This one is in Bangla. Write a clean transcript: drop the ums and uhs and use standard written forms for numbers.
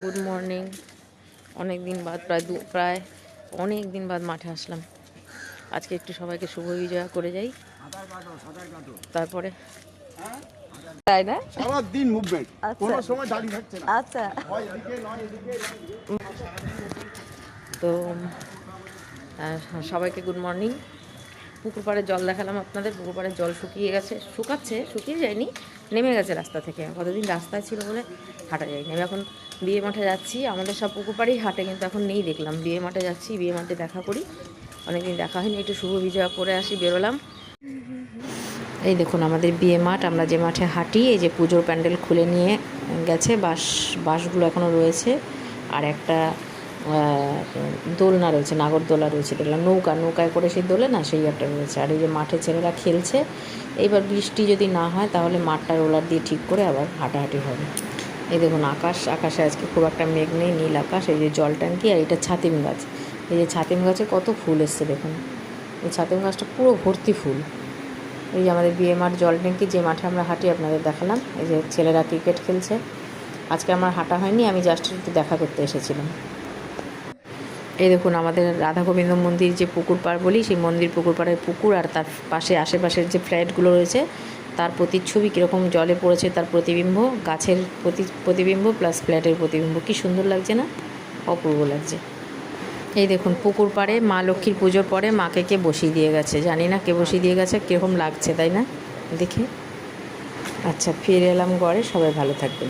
Good morning. অনেক দিন বাদ প্রায় অনেক দিন বাদ মাঠে আসলাম। আজকে একটু সবাইকে শুভ বিজয়া করে যাই, তারপরে তাই না সারা দিন মুভমেন্ট, কোনো সময় দাঁড়িয়ে থাকছে না। আচ্ছা, তো সবাইকে গুড মর্নিং। পুকুর পাড়ে জল দেখালাম আপনাদের। পুকুর পাড়ের জল শুকিয়ে গেছে, শুকিয়ে যায়নি, নেমে গেছে রাস্তা থেকে। কতদিন রাস্তায় ছিল বলে হাঁটা যায়নি। আমি এখন বিয়ে মাঠে যাচ্ছি। আমাদের সব পুকুর পাড়েই হাঁটে, কিন্তু এখন নেই দেখলাম। বিয়ে মাঠে যাচ্ছি, বিয়ে মাঠে দেখা করি, অনেকদিন দেখা হয়নি। একটু শুভ বিজয়া করে আসি, বেরোলাম। এই দেখুন আমাদের বিয়ে মাঠ। আমরা যে মাঠে হাঁটি, এই যে পুজোর প্যান্ডেল খুলে নিয়ে গেছে, বাঁশগুলো এখনও রয়েছে। আর একটা দোলনা রয়েছে, নাগরদোলা রয়েছে দেখলাম। নৌকায় করে সেই দোলে না, সেই একটা রয়েছে। আর এই যে মাঠে ছেলেরা খেলছে। এইবার বৃষ্টি যদি না হয় তাহলে মাঠটা রোলার দিয়ে ঠিক করে আবার হাঁটাহাঁটি হবে। এই দেখুন আকাশে আজকে খুব একটা মেঘ নেই, নীল আকাশ। এই যে জল ট্যাঙ্কি, আর এটা ছাতিম গাছ। এই যে ছাতিম গাছে কত ফুল এসছে দেখুন। এই ছাতিম গাছটা পুরো ভর্তি ফুল। এই যে আমাদের বিয়ে মাঠ, জল ট্যাঙ্কি, যে মাঠে আমরা হাঁটি আপনাদের দেখালাম। এই যে ছেলেরা ক্রিকেট খেলছে। আজকে আমার হাঁটা হয়নি, আমি জাস্ট একটু দেখা করতে এসেছিলাম। এই দেখুন আমাদের রাধা গোবিন্দ মন্দির, যে পুকুর পাড় বলি, সেই মন্দির পুকুর পাড়ের পুকুর, আর তার পাশে আশেপাশের যে ফ্ল্যাটগুলো রয়েছে তার প্রতিচ্ছবি কীরকম জলে পড়েছে, তার প্রতিবিম্ব, গাছের প্রতিবিম্ব প্লাস ফ্ল্যাটের প্রতিবিম্ব। কী সুন্দর লাগছে না, অপূর্ব লাগছে। এই দেখুন পুকুর পাড়ে মা লক্ষ্মীর পুজোর পরে মাকে কে বসিয়ে দিয়ে গেছে, জানি না কে বসিয়ে দিয়ে গেছে, কীরকম লাগছে তাই না দেখে। আচ্ছা, ফিরে এলাম ঘরে। সবাই ভালো থাকবেন।